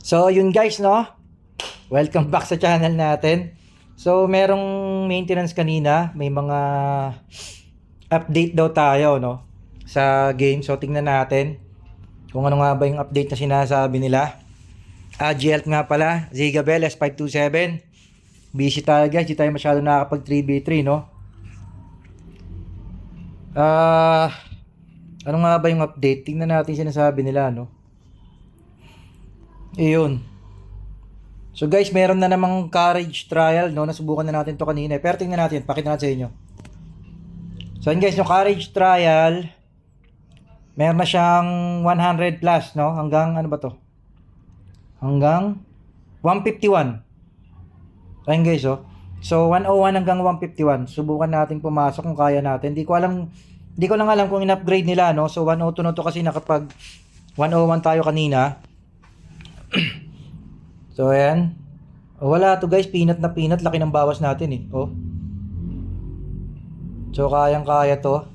So, yun guys, no? Welcome back sa channel natin. So, merong maintenance kanina. May mga update daw tayo, no? Sa game. So, tingnan natin kung ano nga ba yung update na sinasabi nila. GL nga pala. Zigabel S527. Busy tayo guys. Di tayo masyado nakakapag 3v3, no? Ano nga ba yung update? Tingnan natin sinasabi nila, no? Iyon. So guys, meron na namang courage trial, no? Nasubukan na natin to kanina. Pero tingnan natin, pakita natin sa inyo. So yun guys, yung courage trial, meron na siyang 100 plus, no? Hanggang, ano ba to? Hanggang 151. Ayun guys, oh. So 101 hanggang 151. Subukan natin pumasok kung kaya natin. Hindi ko lang alam kung in-upgrade nila, no? So 102 na to kasi nakapag 101 tayo kanina. So ayan. Wala to guys, peanut na peanut, laki ng bawas natin eh. Oh. So kayang kaya to.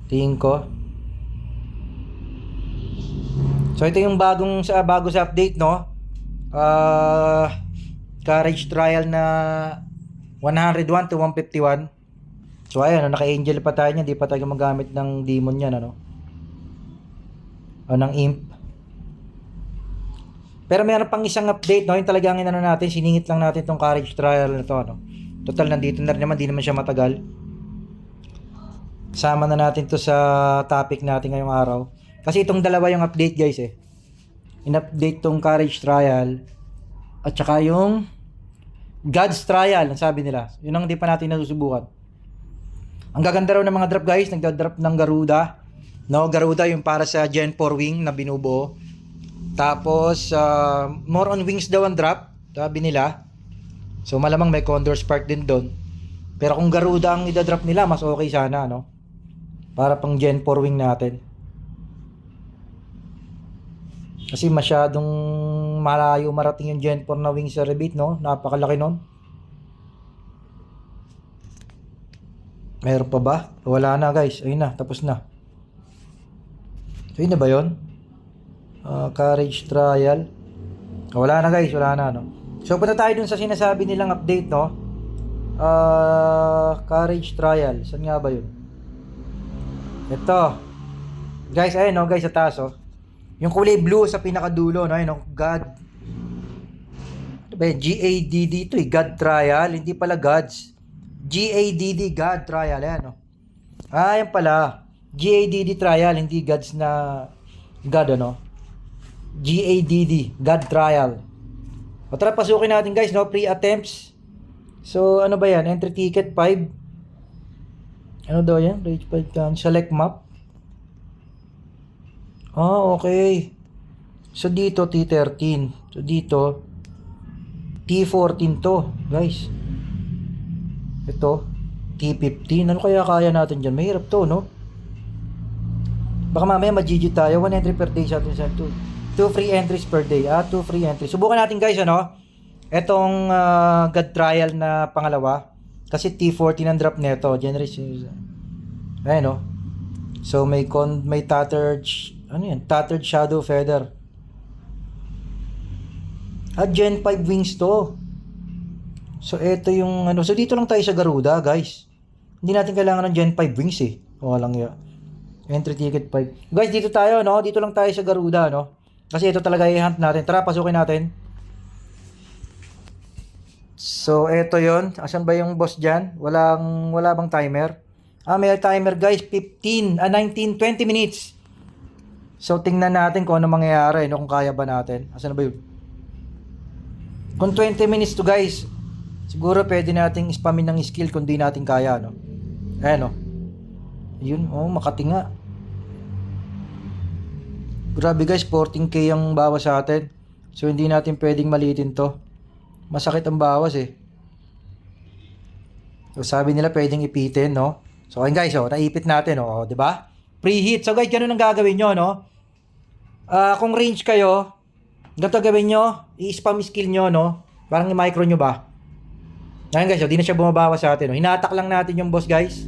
Tingin ko. So ito yung bago sa update, no. Courage trial na 101 to 151. So ayan, naka-angel pa tayo niyan, di pa tayo magamit ng demon niyan, ano. O ng imp. Pero meron pang isang update, no? Yung talagang inano natin, siningit lang natin tong courage trial na to, no? Total, nandito na rin naman, di naman siya matagal. Sama na natin to sa topic natin ngayong araw. Kasi itong dalawa yung update, guys, eh. In-update tong courage trial at saka yung God's trial, ang sabi nila. Yun ang hindi pa natin nasusubukan. Ang gaganda raw ng mga drop, guys. Nagda-drop ng Garuda. No, Garuda yung para sa Gen 4 wing na binubuo. Tapos, more on wings daw ang drop, sabi nila. So, malamang may Condor Spark din doon. Pero kung Garuda ang idadrop nila, mas okay sana, no? Para pang Gen 4 wing natin. Kasi masyadong malayo marating yung Gen 4 na wing sa rebate, no? Napakalaki nun. Meron pa ba? Wala na, guys. Ayun na, tapos na. So, yun na ba yun? Courage trial. Wala na guys, wala na, no. So punta tayo dun sa sinasabi nilang update, no. Courage trial. Saan nga ba 'yun? Ito. Guys, ayun, no, guys, sa taas, oh. Yung kulay blue sa pinakadulo, no, ayun, no. God. Ano ba yun? GADD ito, eh. God trial, hindi pala gods. GADD, God trial, ayan, no. Yan pala. GADD trial, hindi gods na God, ano. GADD, God Trial. O tara, pasukin natin guys, no? Pre-attempts. So, ano ba yan? Entry ticket 5. Ano daw yan? Rage 5 select map. Okay. So, dito T13. So, dito T14 to, guys. Ito T15. Ano kaya kaya natin dyan? Mahirap to, no? Baka mamaya mag-GG tayo. 1 entry per day sa atin sa 2 free entries per day. 2 free entries. Subukan natin guys, ano? Etong God trial na pangalawa. Kasi T14 ang drop nito. Generation. Ayan, no? So may tattered, ano yan? Tattered shadow feather. Gen 5 wings to. So ito yung ano. So dito lang tayo sa Garuda, guys. Hindi natin kailangan ng Gen 5 wings, eh. Walang ya. Entry ticket 5. Guys, dito tayo, no? Dito lang tayo sa Garuda, no? Kasi ito talaga i-hunt natin. Tara, pasukin natin. So, ito yon. Asan ba yung boss dyan? Wala bang timer? May timer guys. 19, 20 minutes. So, tingnan natin kung ano mangyayari, no? Kung kaya ba natin. Asan na ba yun? Kung 20 minutes to guys, siguro pwede nating spamin ng skill kung di natin kaya, no? Ayan, no? Yun, makatinga. Grabe guys, 14k ang bawas sa atin. So hindi natin pwedeng malitin to. Masakit ang bawas, eh. So sabi nila pwedeng ipitin, no? So ayun guys, naipit natin, oh, 'di ba? Preheat. So guys, ganun ang gagawin nyo, no? Kung range kayo, ganito gawin nyo, i-spam skill nyo, no? Parang i-micro nyo ba? Ayun guys, di na siya bumabawas sa atin, no? Hinatak lang natin yung boss, guys.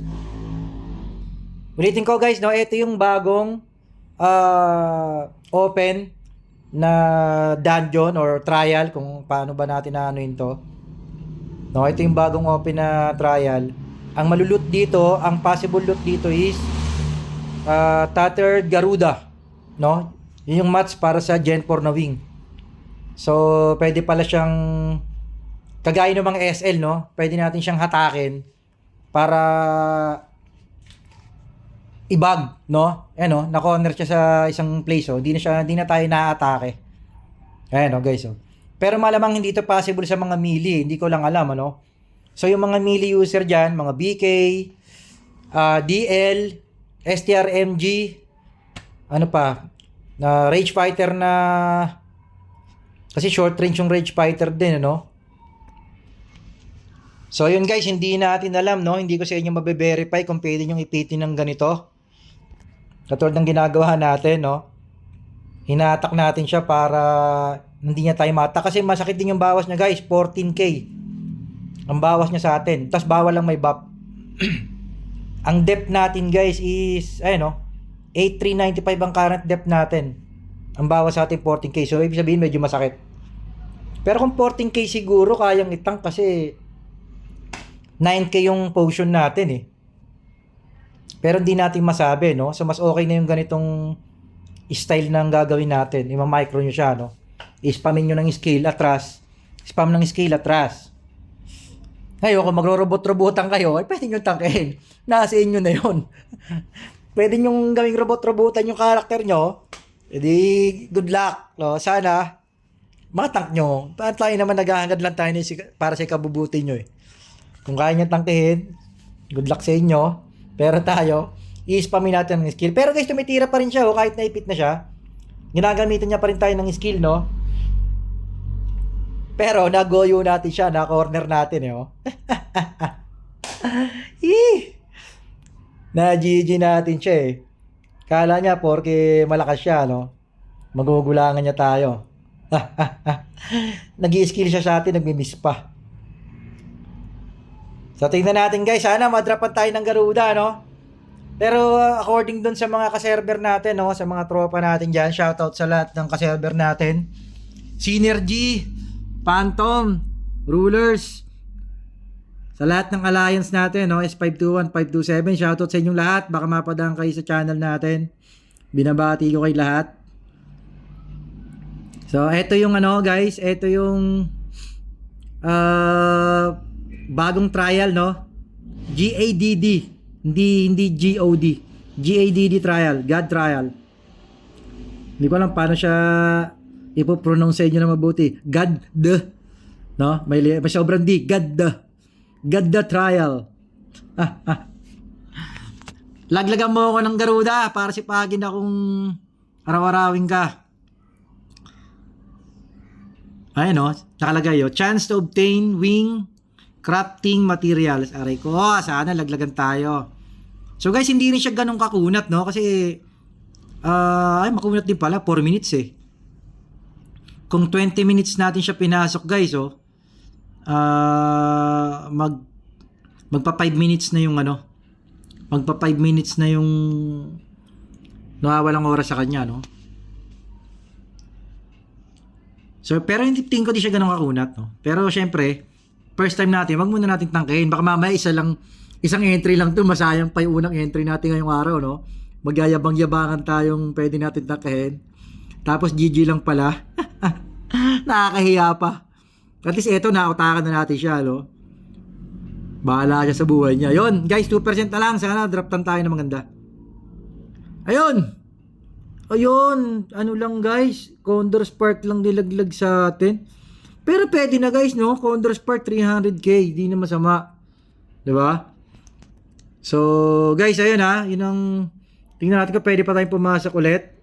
Ulitin ko guys, no? Ito yung bagong open na dungeon or trial kung paano ba natin ano to. No, ito yung bagong open na trial. Ang malulot dito, ang possible loot dito is Tattered Garuda, no? Yun yung match para sa Gen 4 na wing. So, pwede pala siyang kagaya ng mga SL, no? Pwede natin siyang hatakin para ibag, no? Ano, na-corner siya sa isang place, oh. Hindi na tayo na-atake. Ayan, oh, guys, oh. Pero malamang hindi ito possible sa mga melee, hindi ko lang alam, ano? So, yung mga melee user dyan, mga BK, DL, STRMG, ano pa, na Rage Fighter na, kasi short range yung Rage Fighter din, ano? So, yun guys, hindi natin alam, no? Hindi ko sa inyo mabe-verify kung pwede nyo ipitin ng ganito. Katulad ng ginagawa natin, no? Hinatak natin siya para hindi niya tayo mata. Kasi masakit din yung bawas niya, guys. 14k. Ang bawas niya sa atin. Tapos bawal lang may buff. Ang depth natin, guys, is, ayun, no? 8395 ang current depth natin. Ang bawas sa atin, 14k. So, ibig sabihin, medyo masakit. Pero kung 14k siguro, kayang itang kasi 9k yung potion natin, eh. Pero hindi natin masabi, no? So, mas okay na yung ganitong style na gagawin natin. Ima-micro nyo siya, no? I-spamin nyo ng skill atras. Spam ng skill atras. Ngayon, kung magro-robot-robotan kayo, ay pwede nyo tangkehin. Nasa inyo na yun. Pwede nyo gawing robot-robotan yung karakter nyo. Edi, good luck. No? Sana, matank nyo. Tayo naman naghahangad lang tayo para sa ikabubuti nyo, eh. Kung kaya nyo tangkehin, good luck sa inyo. Pero tayo, i-spamin natin ng skill. Pero guys, tumitira pa rin siya, oh, kahit naipit na siya. Ginagamitan niya pa rin tayo ng skill, no? Pero nagoyo natin siya, na-corner natin, eh, oh. Na-GG natin siya, eh. Kala niya, porke malakas siya, no? Magugulangan niya tayo. Nag-i-skill siya sa atin, nagmi-miss pa. So, tingnan natin guys. Sana madrapan tayo ng Garuda, no? Pero according dun sa mga kaserver natin, no? Sa mga tropa natin dyan. Shoutout sa lahat ng kaserver natin. Synergy, Phantom, Rulers. Sa lahat ng alliance natin, no? S521, 527. Shoutout sa inyong lahat. Baka mapadaan kayo sa channel natin. Binabati ko kay lahat. So, eto yung ano guys. Eto yung bagong trial, no? GADD, hindi GOD. GADD trial, God trial. Hindi ko alam paano siya ipo-pronounce sa inyo na mabuti. God the, no? May sobrang D. God the trial. Laglagan mo ako ng Garuda para sipagin akong araw-arawin ka. Ayun, no? Nakalagay, oh. Chance to obtain wing crafting materials. Aray ko, sana laglagan tayo. So guys, hindi rin siya ganun kakunat, no? Kasi ay makunat din pala, 4 minutes, eh. Kung 20 minutes natin siya pinasok, guys, oh. Magpa 5 minutes na yung ano. Magpa 5 minutes na yung nawawalang oras sa kanya, no? So, pero hindi tingin ko di siya ganun kakunat, no? Pero syempre, first time natin, wag muna natin tangkahin. Baka mamaya isang entry lang to, masayang pa yung unang entry natin ngayong araw, no? Magyayabang-yabangan tayong pwede natin tangkahin. Tapos GG lang pala. Nakakahiya pa. At least eto, nautakan na natin siya, no? Bahala siya sa buhay niya. Yun, guys, 2% na lang. Sana droptan tayo ng maganda. Ayun! Ayun! Ano lang, guys? Condor Spark lang nilaglag sa atin. Pero pwede na guys, no? Condor Spark 300k, di na masama. 'Di ba? So, guys, ayun ha, yun ang tingnan natin kung pwede pa tayong pumasok ulit.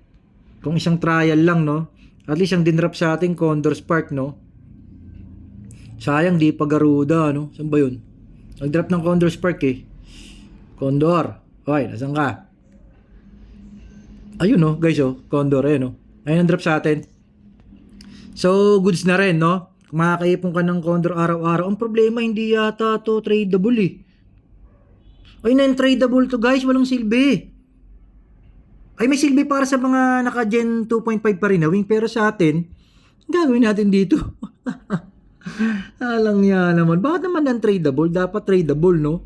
Kung isang trial lang, no? At least ang dinrap sa ating Condor Spark, no? Sayang di pa Garuda, no? Saan ba 'yun? Nag-drop ng Condor Spark, eh. Condor. Hoy, nasaan ka? Ayun, no, guys, oh, Condor, ayun, no. Ayun ang drop sa atin. So, goods na rin, no? Kung makakaipon ka ng Condor araw-araw, ang problema hindi yata to tradable, eh. Ay, na-tradable to guys, walang silbi. Ay, may silbi para sa mga naka-Gen 2.5 pa rin na wing. Pero sa atin, gagawin natin dito. Alang yan naman. Bakit naman non-tradable? Dapat tradable, no?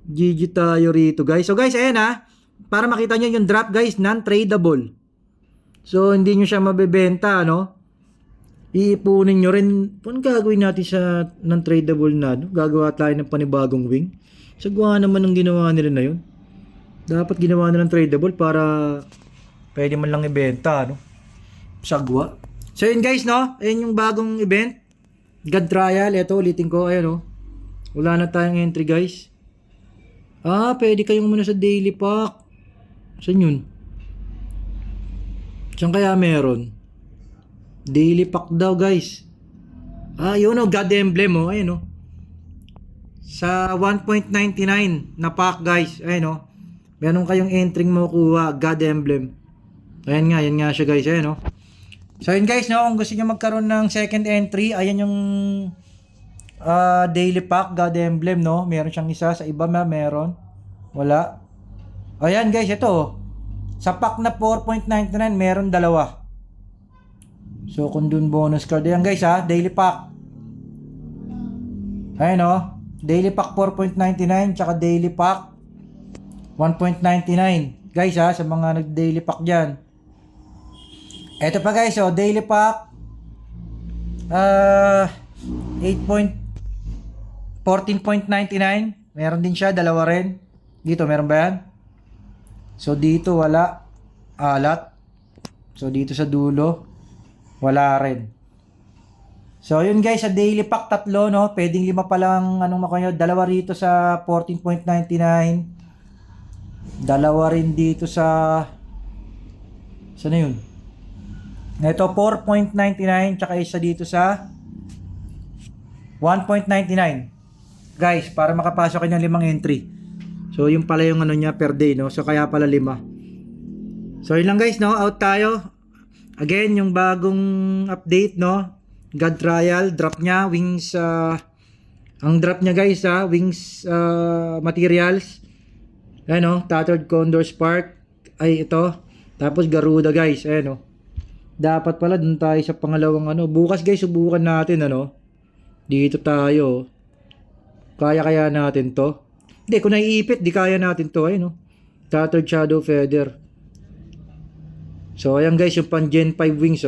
GG tayo rito, guys. So, guys, ayan ha. Para makita nyo yung drop, guys, non-tradable. So, hindi nyo siya mabebenta, no? Iipunin nyo rin. Paano gagawin natin sa non-tradable na, no? Gagawa tayo ng panibagong wing. Sagwa naman ang ginawa nila na yun. Dapat ginawa na ng tradable para pwede man lang ibenta, no? Sagwa. So yun guys, no? Ayun yung bagong event. God Trial. Ito, ulitin ko. Ayan, no? Wala na tayong entry, guys. Ah, pwede kayong muna sa daily pack. Saan yun? Saan kaya meron? Daily pack daw, guys. Ah, yun, no? God Emblem, oh. Ayan, no? Sa 1.99 na pack, guys. Ayan, no? Meron kayong entry makukuha, God Emblem. Ayan nga siya guys, ayan, no? So yun guys, no, kung gusto nyo magkaroon ng second entry, ayan yung daily pack, God Emblem, no? Meron siyang isa, sa iba meron. Wala. Ayan guys, ito. Sa pack na 4.99, meron dalawa. So kung dun bonus card, ayan guys ha, daily pack. Ayan, no? Daily pack 4.99, tsaka daily pack 1.99. Guys ha, sa mga nag-daily pack dyan. Eto pa guys, oh, daily pack 14.99. Meron din siya, dalawa rin. Dito, meron ba yan? So dito wala. Alat. So dito sa dulo wala rin. So yun guys, sa daily pack tatlo, no? Pwedeng 5 pa lang anong makuha nyo. Dalawa rito sa 14.99. Dalawa rin dito sa saan na yun? Ito 4.99 tsaka isa dito sa 1.99. Guys, para makapasok kayo ng 5 entry. So yung pala yung ano niya per day, no? So kaya pala 5. So yun lang guys, no? Out tayo. Again, yung bagong update, no? God Trial, drop niya wings ang drop niya guys, wings materials. Ayan, Tattered Condor Spark. Ay, ito. Tapos Garuda, guys. Ayan, dapat pala dun tayo sa pangalawang Bukas, guys, subukan natin, Dito tayo. Kaya natin to. Hindi, kung naiipit, di kaya natin to. Ayan, Tattered Shadow Feather. So, ayan, guys, yung pan Gen 5 wings,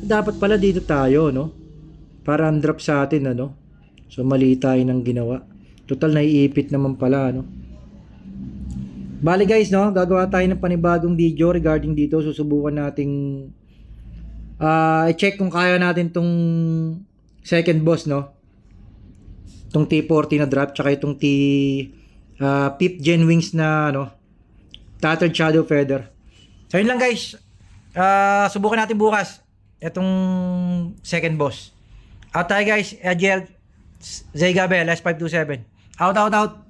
Dapat pala dito tayo, Para drop sa atin, So, mali tayo ng ginawa. Total, naiipit naman pala, Bali guys, gagawa tayo ng panibagong video regarding dito. Susubukan nating i-check kung kaya natin tong second boss, Tong T40 na drop, tsaka itong Fifth Gen Wings na, Tattered Shadow Feather. So yun lang guys. Subukan natin bukas itong second boss. Out tayo guys. Agile Zay Gabel S527. Out.